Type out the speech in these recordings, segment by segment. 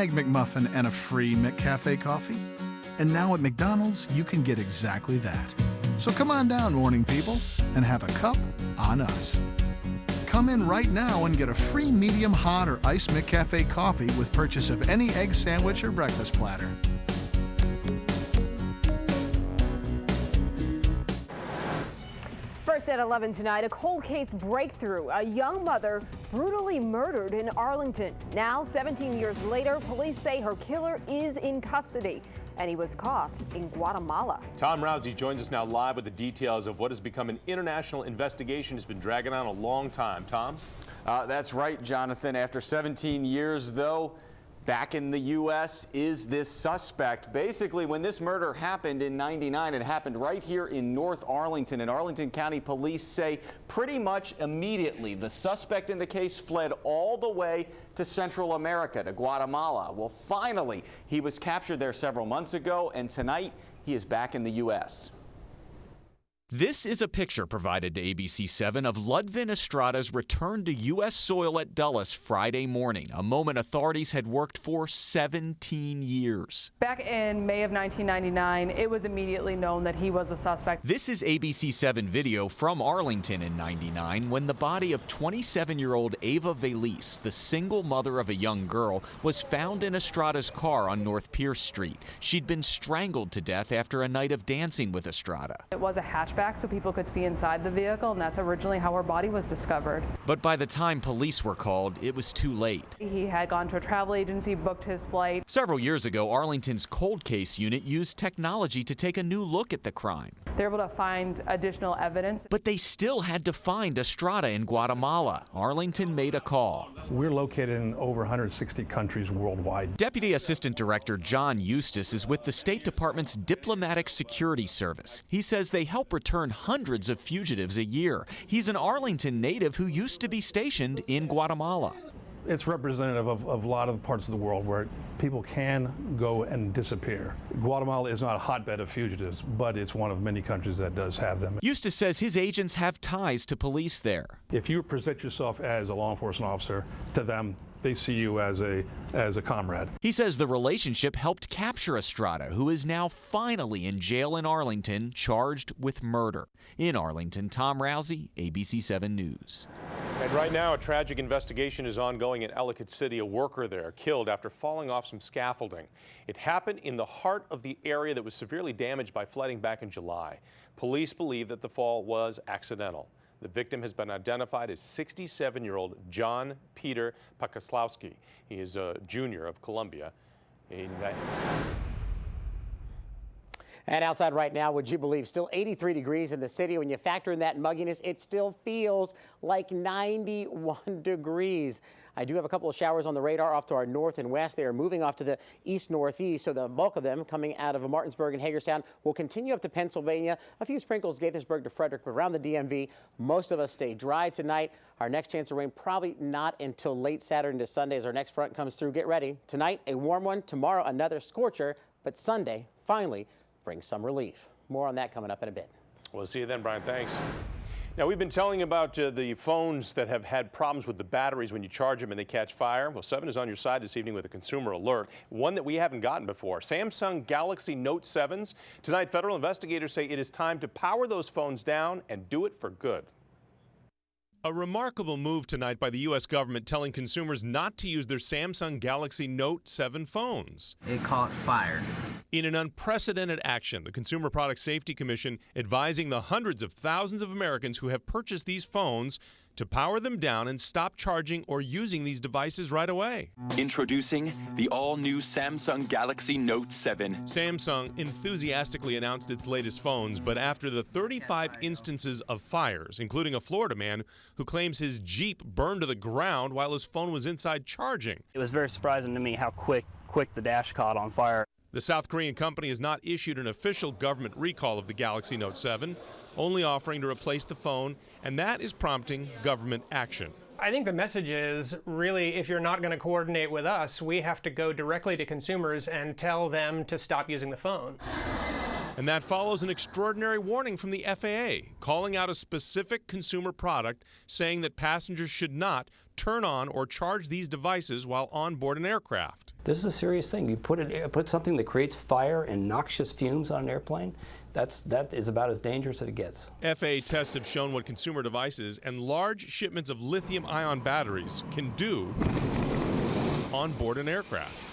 Egg McMuffin and a free McCafe coffee. And now at McDonald's, you can get exactly that. So come on down, morning people, and have a cup on us. Come in right now and get a free medium hot or iced McCafe coffee with purchase of any egg sandwich or breakfast platter. First at 11 tonight, a cold case breakthrough. A young mother brutally murdered in Arlington. Now, 17 years later, police say her killer is in custody, and he was caught in Guatemala. Tom Rousey joins us now live with the details of what has become an international investigation. It's been dragging on a long time. Tom? That's right, Jonathan. After 17 years, though, back in the U.S. is this suspect. Basically, when this murder happened in '99, it happened right here in North Arlington. And Arlington County Police say pretty much immediately the suspect in the case fled all the way to Central America, to Guatemala. Well, finally, he was captured there several months ago, and tonight he is back in the U.S. This is a picture provided to ABC7 of Ludvin Estrada's return to U.S. soil at Dulles Friday morning, a moment authorities had worked for 17 years. Back in May of 1999, it was immediately known that he was a suspect. This is ABC7 video from Arlington in '99 when the body of 27-year-old Ava Veliz, the single mother of a young girl, was found in Estrada's car on North Pierce Street. She'd been strangled to death after a night of dancing with Estrada. It was a hatchback, so people could see inside the vehicle, and that's originally how her body was discovered. But by the time police were called, it was too late. He had gone to a travel agency, booked his flight. Several years ago, Arlington's cold case unit used technology to take a new look at the crime. They were able to find additional evidence. But they still had to find Estrada in Guatemala. Arlington made a call. We're located in over 160 countries worldwide. Deputy Assistant Director John Eustace is with the State Department's Diplomatic Security Service. He says they help return hundreds of fugitives a year. He's an Arlington native who used to be stationed in Guatemala. It's representative of a lot of parts of the world where people can go and disappear. Guatemala is not a hotbed of fugitives, but it's one of many countries that does have them. Eustace says his agents have ties to police there. If you present yourself as a law enforcement officer to them, they see you as a comrade. He says the relationship helped capture Estrada, who is now finally in jail in Arlington, charged with murder. In Arlington, Tom Rousey, ABC7 News. And right now, a tragic investigation is ongoing in Ellicott City. A worker there killed after falling off some scaffolding. It happened in the heart of the area that was severely damaged by flooding back in July. Police believe that the fall was accidental. The victim has been identified as 67-year-old John Peter Pakoslawski. He is a junior of Columbia. And outside right now, would you believe, still 83 degrees in the city. When you factor in that mugginess, it still feels like 91 degrees. I do have a couple of showers on the radar off to our north and west. They are moving off to the east-northeast, so the bulk of them coming out of Martinsburg and Hagerstown will continue up to Pennsylvania. A few sprinkles Gaithersburg to Frederick, but around the DMV, most of us stay dry tonight. Our next chance of rain probably not until late Saturday into Sunday as our next front comes through. Get ready. Tonight, a warm one. Tomorrow, another scorcher, but Sunday, finally, brings some relief. More on that coming up in a bit. We'll see you then, Brian. Thanks. Now, we've been telling about the phones that have had problems with the batteries when you charge them and they catch fire. Well, 7 is on your side this evening with a consumer alert, one that we haven't gotten before. Samsung Galaxy Note 7s. Tonight, federal investigators say it is time to power those phones down and do it for good. A remarkable move tonight by the U.S. government telling consumers not to use their Samsung Galaxy Note 7 phones. They caught fire. In an unprecedented action, the Consumer Product Safety Commission advising the hundreds of thousands of Americans who have purchased these phones to power them down and stop charging or using these devices right away. Introducing the all-new Samsung Galaxy Note 7. Samsung enthusiastically announced its latest phones, but after the 35 instances of fires, including a Florida man who claims his Jeep burned to the ground while his phone was inside charging. It was very surprising to me how quick the dash caught on fire. The South Korean company has not issued an official government recall of the Galaxy Note 7, only offering to replace the phone, and that is prompting government action. I think the message is really, if you're not going to coordinate with us, we have to go directly to consumers and tell them to stop using the phone. And that follows an extraordinary warning from the FAA, calling out a specific consumer product, saying that passengers should not turn on or charge these devices while on board an aircraft. This is a serious thing. You put something that creates fire and noxious fumes on an airplane, that is about as dangerous as it gets. FAA tests have shown what consumer devices and large shipments of lithium-ion batteries can do on board an aircraft.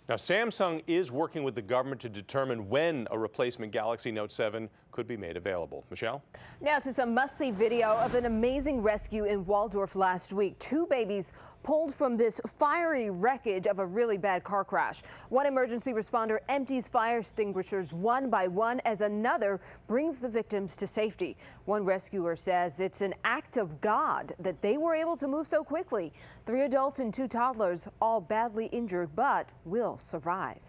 Now, Samsung is working with the government to determine when a replacement Galaxy Note 7 could be made available. Michelle? Now to some must-see video of an amazing rescue in Waldorf last week. 2 babies pulled from this fiery wreckage of a really bad car crash. One emergency responder empties fire extinguishers one by one as another brings the victims to safety. One rescuer says it's an act of God that they were able to move so quickly. 3 adults and 2 toddlers, all badly injured, but will survive.